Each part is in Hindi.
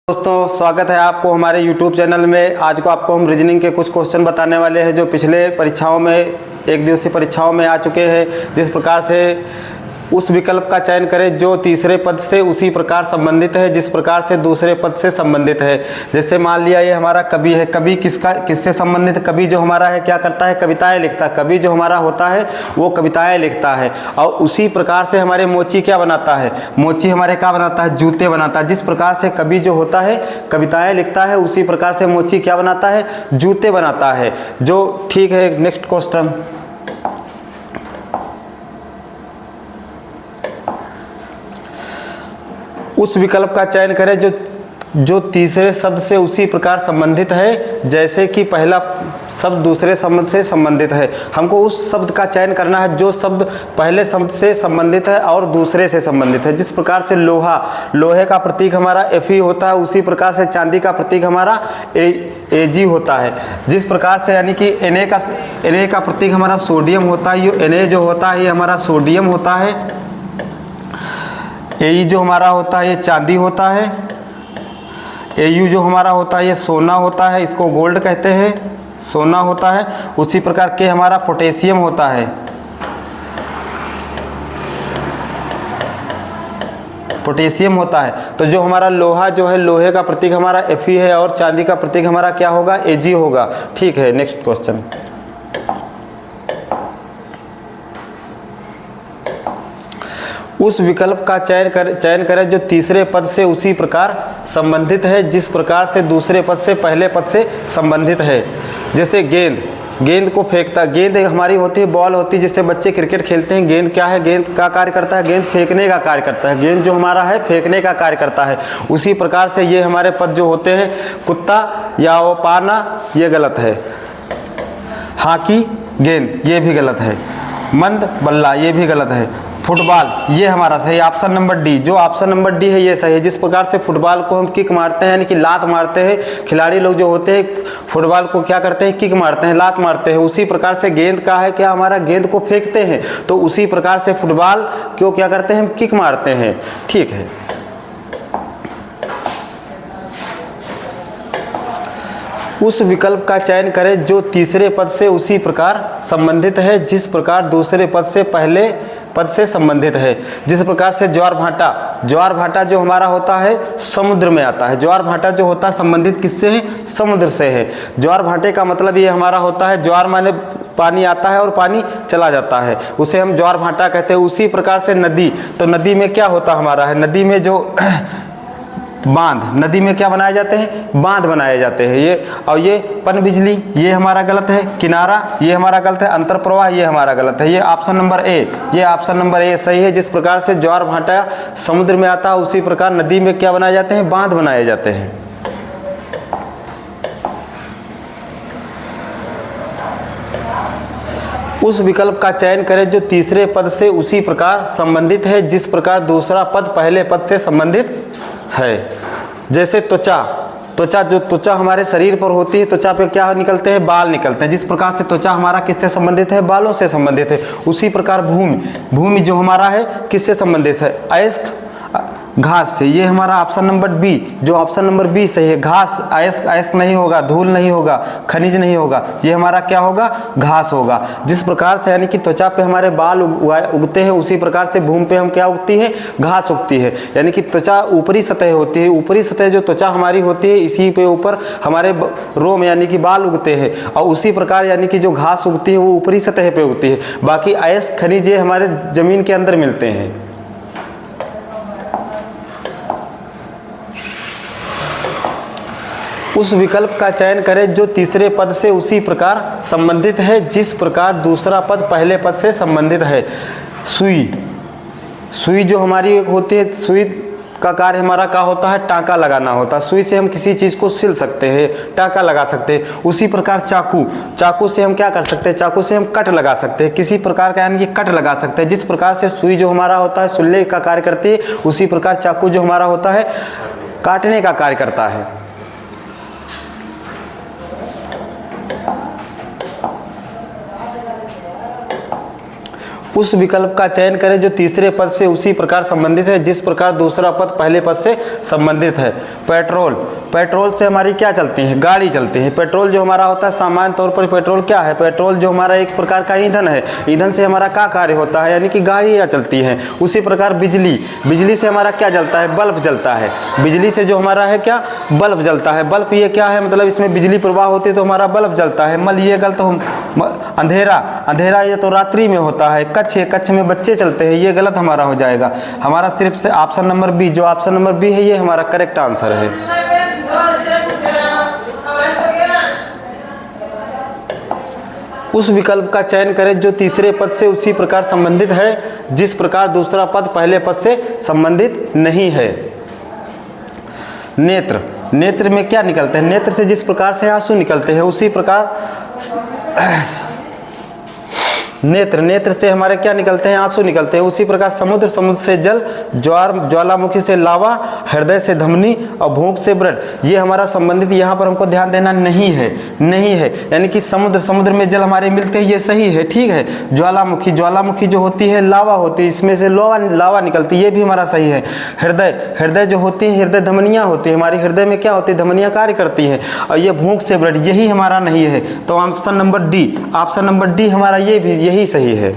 दोस्तों स्वागत है आपको हमारे YouTube चैनल में। आज को आपको हम रीजनिंग के कुछ क्वेश्चन बताने वाले हैं जो पिछले परीक्षाओं में, एक दिवसीय परीक्षाओं में आ चुके हैं। जिस प्रकार से उस विकल्प का चयन करें जो तीसरे पद से उसी प्रकार संबंधित है जिस प्रकार से दूसरे पद से संबंधित है। जैसे मान लिया ये हमारा कवि है, कवि किससे संबंधित? कवि जो हमारा है क्या करता है? कविताएं लिखता है। कवि जो हमारा होता है वो कविताएं लिखता है। और उसी प्रकार से हमारे मोची क्या बनाता है? मोची हमारे क्या बनाता है? जूते बनाता है। जिस प्रकार से कवि जो होता है कविताएं लिखता है उसी प्रकार से मोची क्या बनाता है? जूते बनाता है। जो ठीक है। नेक्स्ट क्वेश्चन, उस विकल्प का चयन करें जो तीसरे शब्द से उसी प्रकार संबंधित है जैसे कि पहला शब्द दूसरे शब्द से संबंधित है। हमको उस शब्द का चयन करना है जो शब्द पहले शब्द से संबंधित है और दूसरे से संबंधित है। जिस प्रकार से लोहा, लोहे का प्रतीक हमारा Fe होता है उसी प्रकार से चांदी का प्रतीक हमारा Ag होता है। जिस प्रकार से यानी कि Na का प्रतीक हमारा सोडियम होता है। ये Na जो होता है ये हमारा सोडियम होता है। Ai जो हमारा होता है ये चांदी होता है। Au जो हमारा होता है ये सोना होता है, इसको गोल्ड कहते हैं, सोना होता है। उसी प्रकार के हमारा पोटेशियम होता है, पोटेशियम होता है। तो जो हमारा लोहा जो है, लोहे का प्रतीक हमारा Fe है और चांदी का प्रतीक हमारा क्या होगा? Ag होगा। ठीक है। नेक्स्ट क्वेश्चन, उस विकल्प का चयन करें जो तीसरे पद से उसी प्रकार संबंधित है जिस प्रकार से दूसरे पद से पहले पद से संबंधित है। जैसे गेंद को फेंकता, गेंद हमारी होती है, बॉल होती है जिससे बच्चे क्रिकेट खेलते हैं। गेंद क्या है? गेंद का कार्य करता है, गेंद फेंकने का कार्य करता है। गेंद जो हमारा है फेंकने का कार्य करता है। उसी प्रकार से ये हमारे पद जो होते हैं, कुत्ता या वो पाना, ये गलत है। हॉकी गेंद, ये भी गलत है। मंद बल्ला, ये भी गलत है। फुटबॉल, ये हमारा सही ऑप्शन नंबर डी, जो ऑप्शन नंबर डी है ये सही है। जिस प्रकार से फुटबॉल को हम किक मारते हैं यानी कि लात मारते हैं, खिलाड़ी लोग जो होते हैं फुटबॉल को क्या करते हैं? किक मारते हैं, लात मारते हैं। उसी प्रकार से गेंद का है क्या हमारा? गेंद को फेंकते हैं। तो उसी प्रकार से फुटबॉल क्यों क्या करते हैं? हम किक मारते हैं। ठीक है। उस विकल्प का चयन करें जो तीसरे पद से उसी प्रकार संबंधित है जिस प्रकार दूसरे पद से पहले पद से संबंधित है। जिस प्रकार से ज्वार भाटा जो हमारा होता है समुद्र में आता है। ज्वार भाटा जो होता है संबंधित किससे है? समुद्र से है। ज्वार भाटे का मतलब ये हमारा होता है, ज्वार माने पानी आता है और पानी चला जाता है, उसे हम ज्वार भाटा कहते हैं। उसी प्रकार से नदी, तो नदी में क्या होता हमारा है? नदी में जो बांध, नदी में क्या बनाए जाते हैं? बांध बनाए जाते हैं। ये और ये पनबिजली, ये हमारा गलत है। किनारा, ये हमारा गलत है। अंतर प्रवाह, ये हमारा गलत है। ये ऑप्शन नंबर ए, ये ऑप्शन नंबर ए सही है। जिस प्रकार से ज्वार भाटा समुद्र में आता है उसी प्रकार नदी में क्या बनाए जाते हैं? बांध बनाए जाते हैं। उस विकल्प का चयन करें जो तीसरे पद से उसी प्रकार संबंधित है जिस प्रकार दूसरा पद पहले पद से संबंधित है। जैसे त्वचा जो त्वचा हमारे शरीर पर होती है, त्वचा पे क्या निकलते हैं? बाल निकलते हैं। जिस प्रकार से त्वचा हमारा किससे संबंधित है? बालों से संबंधित है। उसी प्रकार भूमि जो हमारा है किससे संबंधित है? अयस्क, घास से। ये हमारा ऑप्शन नंबर बी, जो ऑप्शन नंबर बी सही है। घास, अयस्क नहीं होगा, धूल नहीं होगा, खनिज नहीं होगा, ये हमारा क्या होगा? घास होगा। जिस प्रकार से यानी कि त्वचा पे हमारे बाल उगते हैं उसी प्रकार से भूमि पे हम क्या उगती है? घास उगती है। यानी कि त्वचा ऊपरी सतह होती है, ऊपरी सतह जो त्वचा हमारी होती है इसी पे ऊपर हमारे रोम यानी कि बाल उगते हैं। और उसी प्रकार यानी कि जो घास उगती है वो ऊपरी सतह पे उगती है। बाकी अयस्क, खनिज ये हमारे जमीन के अंदर मिलते हैं। उस विकल्प का चयन करें जो तीसरे पद से उसी प्रकार संबंधित है जिस प्रकार दूसरा पद पहले पद से संबंधित है। सुई जो हमारी एक होती है, सुई का कार्य हमारा क्या होता है? टाँका लगाना होता है। सुई से हम किसी चीज़ को सिल सकते हैं, टाँका लगा सकते हैं। उसी प्रकार चाकू से हम क्या कर सकते हैं? चाकू से हम कट लगा सकते हैं, किसी प्रकार का यानी कि कट लगा सकते हैं। जिस प्रकार से सुई जो हमारा होता है सुल्ले का कार्य करती है उसी प्रकार चाकू जो हमारा होता है काटने का कार्य करता है। उस विकल्प का चयन करें जो तीसरे पद से उसी प्रकार संबंधित है जिस प्रकार दूसरा पद पहले पद से संबंधित है। पेट्रोल, पेट्रोल से हमारी क्या चलती है, गाड़ी चलती है। पेट्रोल जो हमारा होता है सामान्य तौर पर पेट्रोल क्या है, पेट्रोल जो हमारा एक प्रकार का ईंधन है, ईंधन से हमारा क्या कार्य होता है, यानी कि गाड़ियाँ चलती हैं। उसी प्रकार बिजली, बिजली से हमारा क्या जलता है, बल्ब जलता है। बिजली से जो हमारा है क्या, बल्ब जलता है। बल्ब ये क्या है, मतलब इसमें बिजली प्रवाह होती है तो हमारा बल्ब जलता है। मल ये गलत हो, अंधेरा, अंधेरा ये तो रात्रि में होता है। कच्छ है, कच्छ में बच्चे चलते हैं, ये गलत हमारा हो जाएगा। हमारा सिर्फ से ऑप्शन नंबर बी, जो ऑप्शन नंबर बी है ये हमारा करेक्ट आंसर है। उस विकल्प का चयन करें जो तीसरे पद से उसी प्रकार संबंधित है जिस प्रकार दूसरा पद पहले पद से संबंधित नहीं है। नेत्र, नेत्र में क्या निकलते हैं, नेत्र से जिस प्रकार से आंसू निकलते हैं उसी प्रकार नेत्र, नेत्र से हमारे क्या निकलते हैं, आंसू निकलते हैं। उसी प्रकार समुद्र, समुद्र से जल, ज्वार, ज्वालामुखी से लावा, हृदय से धमनी और भूख से ब्लड, ये हमारा संबंधित यहाँ पर हमको ध्यान देना नहीं है, नहीं है। यानी कि समुद्र, समुद्र में जल हमारे मिलते हैं, ये सही है, ठीक है। ज्वालामुखी, ज्वालामुखी जो होती है लावा होती है, इसमें से लावा, लावा निकलती है, ये भी हमारा सही है। हृदय, हृदय जो होती है, हृदय धमनियाँ होती है, हमारी हृदय में क्या होती है, धमनियाँ कार्य करती है। और ये भूख से ब्लड, यही हमारा नहीं है। तो option number D, option number D हमारा ये भी यही सही है।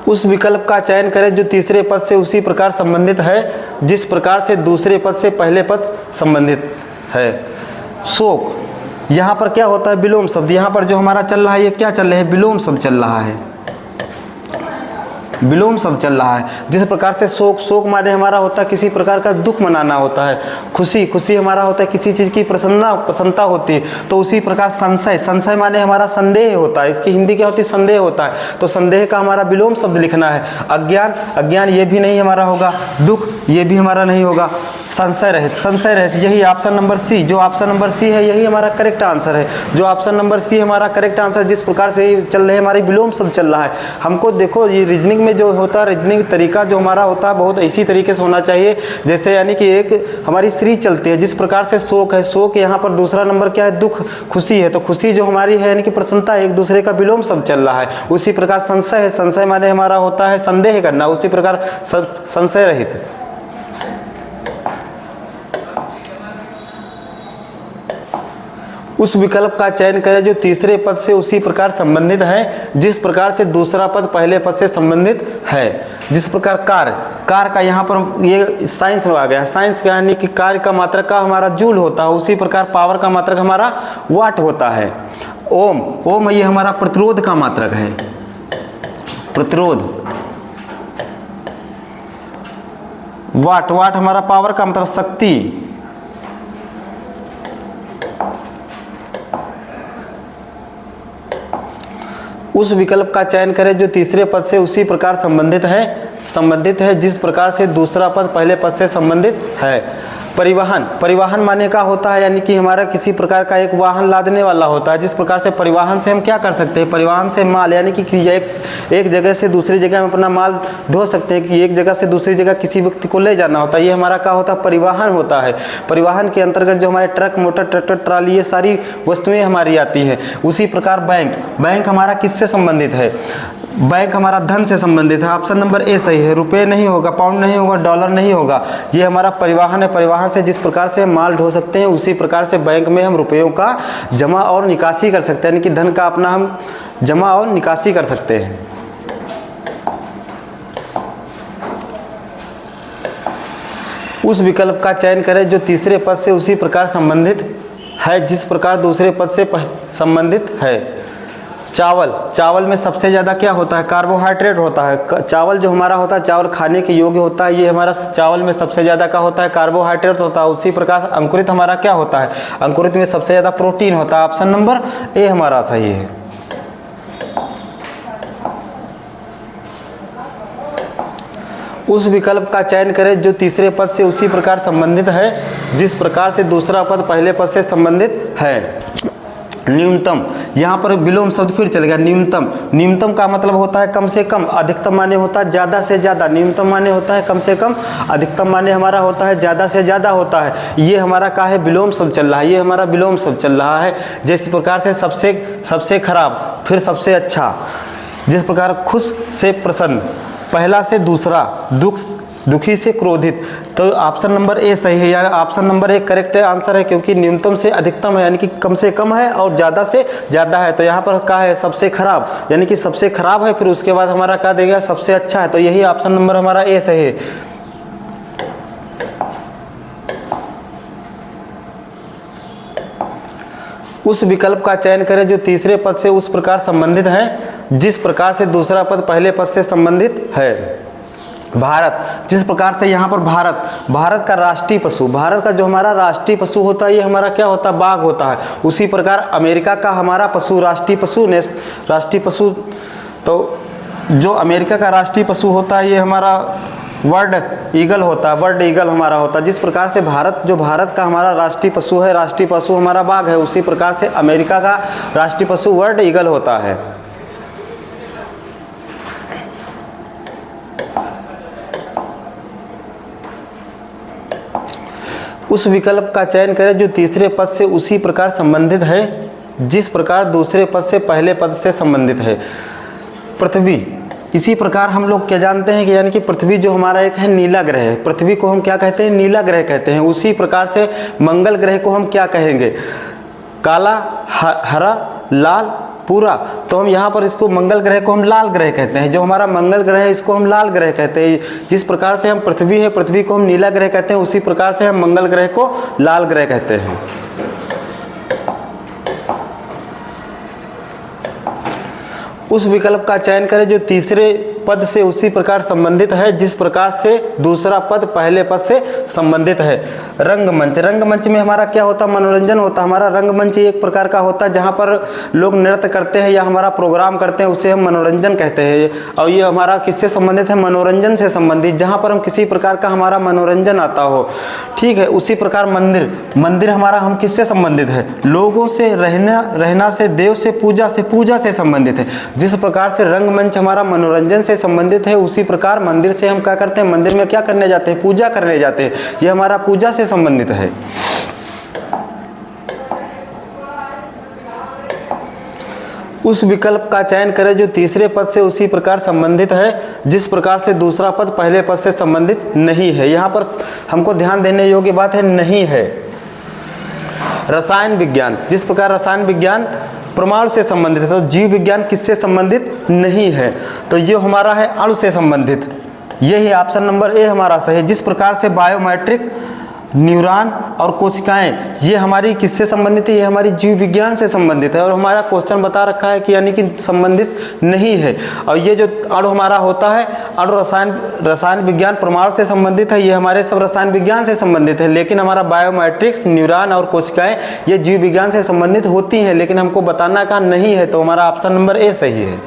उस विकल्प का चयन करें जो तीसरे पद से उसी प्रकार संबंधित है जिस प्रकार से दूसरे पद से पहले पद संबंधित है। शोक, यहाँ पर क्या होता है, विलोम शब्द। यहाँ पर जो हमारा चल रहा है ये क्या चल रहा है, विलोम शब्द चल रहा है, विलोम शब्द चल रहा है। जिस प्रकार से शोक, शोक माने हमारा होता है किसी प्रकार का दुख मनाना होता है। खुशी, खुशी हमारा होता है किसी चीज़ की प्रसन्नता होती है। तो उसी प्रकार संशय, संशय माने हमारा संदेह होता है, इसकी हिंदी क्या होती है, संदेह होता है। तो संदेह का हमारा विलोम शब्द लिखना है। अज्ञान, अज्ञान ये भी नहीं हमारा होगा। दुख ये भी हमारा नहीं होगा। संशय रहित, संशय रहित, यही ऑप्शन नंबर सी, जो ऑप्शन नंबर सी है यही हमारा करेक्ट आंसर है। जो ऑप्शन नंबर सी हमारा करेक्ट आंसर, जिस प्रकार से चल रहे हमारे विलोम शब्द चल रहा है। हमको देखो ये रीजनिंग में जो होता है, रीजनिंग तरीका जो हमारा होता है बहुत इसी तरीके से होना चाहिए। जैसे यानी कि एक हमारी सीरीज चलती है, जिस प्रकार से शोक है, शोक यहाँ पर दूसरा नंबर क्या है, दुख, खुशी है। तो खुशी जो हमारी है यानी कि प्रसन्नता, एक दूसरे का विलोम शब्द चल रहा है। उसी प्रकार संशय है, संशय माने हमारा होता है संदेह करना। उसी प्रकार संशय रहित। उस विकल्प का चयन करें जो तीसरे पद से उसी प्रकार संबंधित है जिस प्रकार से दूसरा पद पहले पद से संबंधित है। जिस प्रकार कार्य, कार्य का यहाँ पर ये साइंस में आ गया। साइंस का यानी कि कार्य का मात्रक का हमारा जूल होता है, उसी प्रकार पावर का मात्रक हमारा वाट होता है। ओम, ओम ये हमारा प्रतिरोध का मात्रक है, प्रतिरोध। वाट, वाट हमारा पावर का मतलब शक्ति। उस विकल्प का चयन करें जो तीसरे पद से उसी प्रकार संबंधित है जिस प्रकार से दूसरा पद पहले पद से संबंधित है। परिवहन, परिवहन माने का होता है यानी कि हमारा किसी प्रकार का एक वाहन लादने वाला होता है। जिस प्रकार से परिवहन से हम क्या कर सकते हैं, परिवहन से माल यानी कि एक जगह से दूसरी जगह हम अपना माल ढो सकते हैं कि एक जगह से दूसरी जगह किसी व्यक्ति को ले जाना होता है, ये हमारा क्या होता है, परिवहन होता है। परिवहन के अंतर्गत जो हमारे ट्रक, मोटर, ट्रैक्टर, ट्राली ये सारी वस्तुएं हमारी आती हैं। उसी प्रकार बैंक, बैंक हमारा किससे संबंधित है, बैंक हमारा धन से संबंधित है। ऑप्शन नंबर ए सही है। रुपये नहीं होगा, पाउंड नहीं होगा, डॉलर नहीं होगा, ये हमारा परिवहन है। परिवहन से जिस प्रकार से माल ढो सकते हैं उसी प्रकार से बैंक में हम रुपयों का जमा और निकासी कर सकते हैं, यानी कि धन का अपना हम जमा और निकासी कर सकते हैं। उस विकल्प का चयन करें जो तीसरे पद से उसी प्रकार संबंधित है जिस प्रकार दूसरे पद से संबंधित है। चावल, चावल में सबसे ज़्यादा क्या होता है, कार्बोहाइड्रेट होता है। चावल जो हमारा होता है, चावल खाने के योग्य होता है, ये हमारा चावल में सबसे ज़्यादा क्या होता है, कार्बोहाइड्रेट होता है। उसी प्रकार अंकुरित हमारा क्या होता है, अंकुरित में सबसे ज़्यादा प्रोटीन होता है। ऑप्शन नंबर ए हमारा सही है। उस विकल्प का चयन करें जो तीसरे पद से उसी प्रकार संबंधित है जिस प्रकार से दूसरा पद पहले पद से संबंधित है। न्यूनतम, यहाँ पर विलोम शब्द फिर चलेगा न्यूनतम। न्यूनतम का मतलब होता है कम से कम, अधिकतम माने होता है ज़्यादा से ज़्यादा। न्यूनतम माने होता है कम से कम, अधिकतम माने हमारा होता है ज़्यादा से ज़्यादा होता है। ये हमारा का है विलोम शब्द चल रहा है, ये हमारा विलोम शब्द चल रहा है। जिस प्रकार से सबसे खराब, फिर सबसे अच्छा, जिस प्रकार खुश से प्रसन्न, पहला से दूसरा, दुखी से क्रोधित। तो ऑप्शन नंबर ए सही है, यानी option number A correct answer है, क्योंकि न्यूनतम से अधिकतम है यानी कि कम से कम है और ज़्यादा से ज़्यादा है। तो यहाँ पर क्या है सबसे खराब, यानी कि सबसे खराब है, फिर उसके बाद हमारा क्या देगा सबसे अच्छा है। तो यही ऑप्शन नंबर हमारा ए सही है। उस विकल्प का चयन करें जो तीसरे पद से उस प्रकार संबंधित है जिस प्रकार से दूसरा पद पहले पद से संबंधित है। भारत, जिस प्रकार से यहाँ पर भारत का राष्ट्रीय पशु, भारत का जो हमारा राष्ट्रीय पशु होता है ये हमारा क्या होता है बाघ होता है। उसी प्रकार अमेरिका का हमारा पशु राष्ट्रीय पशु, तो जो अमेरिका का राष्ट्रीय पशु होता है ये हमारा वर्ल्ड ईगल होता है, वर्ल्ड ईगल हमारा होता है। जिस प्रकार से भारत का हमारा राष्ट्रीय पशु है, राष्ट्रीय पशु हमारा बाघ है, उसी प्रकार से अमेरिका का राष्ट्रीय पशु वर्ल्ड ईगल होता है। उस विकल्प का चयन करें जो तीसरे पद से उसी प्रकार संबंधित है जिस प्रकार दूसरे पद से पहले पद से संबंधित है। पृथ्वी, इसी प्रकार हम लोग क्या जानते हैं कि यानी कि पृथ्वी जो हमारा एक है नीला ग्रह है, पृथ्वी को हम क्या कहते हैं नीला ग्रह कहते हैं। उसी प्रकार से मंगल ग्रह को हम क्या कहेंगे काला, हरा, लाल, पूरा। तो हम यहाँ पर इसको मंगल ग्रह को हम लाल ग्रह कहते हैं। जो हमारा मंगल ग्रह है इसको हम लाल ग्रह कहते हैं। जिस प्रकार से हम पृथ्वी है, पृथ्वी को हम नीला ग्रह कहते हैं, उसी प्रकार से हम मंगल ग्रह को लाल ग्रह कहते हैं। उस विकल्प का चयन करें जो तीसरे पद से उसी प्रकार संबंधित है जिस प्रकार से दूसरा पद पहले पद से संबंधित है। रंगमंच, रंगमंच में हमारा क्या होता है मनोरंजन होता है। हमारा रंगमंच एक प्रकार का होता है जहाँ पर लोग नृत्य करते हैं या हमारा प्रोग्राम करते हैं, उसे हम मनोरंजन कहते हैं। और ये हमारा किससे संबंधित है मनोरंजन से संबंधित, जहाँ पर हम किसी प्रकार का हमारा मनोरंजन आता हो। ठीक है, उसी प्रकार मंदिर, मंदिर हमारा हम किससे संबंधित है लोगों से, रहना से, देव से, पूजा से संबंधित है। जिस प्रकार से रंगमंच हमारा मनोरंजन से संबंधित है उसी प्रकार मंदिर से हम क्या करते हैं मंदिर में क्या करने जाते हैं पूजा करने जाते हैं। ये हमारा पूजा से संबंधित है। उस विकल्प का चयन करें जो तीसरे पद से उसी प्रकार संबंधित है जिस प्रकार से दूसरा पद पहले पद से संबंधित नहीं है। यहाँ पर हमको ध्यान देने योग्य बात है नहीं है। रसायन विज्ञान, जिस प्रकार रसायन विज्ञान परमाणु से संबंधित है तो जीव विज्ञान किससे संबंधित नहीं है, तो ये हमारा है अणु से संबंधित। यही ऑप्शन नंबर ए हमारा सही है। जिस प्रकार से बायोमेट्रिक, न्यूरॉन और कोशिकाएं ये हमारी किससे संबंधित है, ये हमारी जीव विज्ञान से संबंधित है। और हमारा क्वेश्चन बता रखा है कि यानी कि संबंधित नहीं है। और ये जो अणु हमारा होता है अणु रसायन विज्ञान परमाणु से संबंधित है, ये हमारे सब रसायन विज्ञान से संबंधित है। लेकिन हमारा बायोमेट्रिक्स, न्यूरॉन और कोशिकाएं ये जीव विज्ञान से संबंधित होती हैं, लेकिन हमको बताना का नहीं है। तो हमारा ऑप्शन नंबर ए सही है।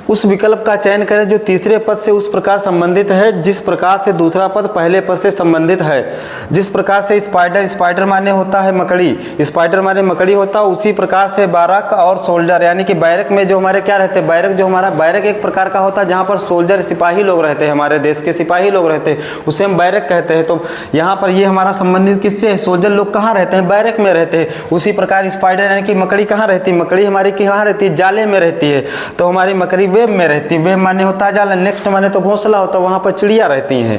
उस विकल्प का चयन करें जो तीसरे पद से उस प्रकार संबंधित है जिस प्रकार से दूसरा पद पहले पद से संबंधित है। जिस प्रकार से स्पाइडर, स्पाइडर माने होता है मकड़ी, स्पाइडर माने मकड़ी होता है। उसी प्रकार से बैरक और सोल्जर, यानी कि बैरक में जो हमारे क्या रहते हैं बैरक, जो हमारा बैरक एक प्रकार का होता है जहाँ पर सोल्जर सिपाही लोग रहते हैं, हमारे देश के सिपाही लोग रहते हैं, उसे हम बैरक कहते हैं। तो यहाँ पर ये हमारा संबंधित किससे है, सोल्जर लोग कहाँ रहते हैं बैरक में रहते हैं। उसी प्रकार स्पाइडर यानी कि मकड़ी कहाँ रहती है, मकड़ी हमारी कहाँ रहती है जाले में रहती है। तो हमारी मकड़ी वेब में रहती है, वेब माने होता है जाला, नेक्स्ट माने तो घोंसला होता है, वहाँ पर चिड़िया रहती हैं।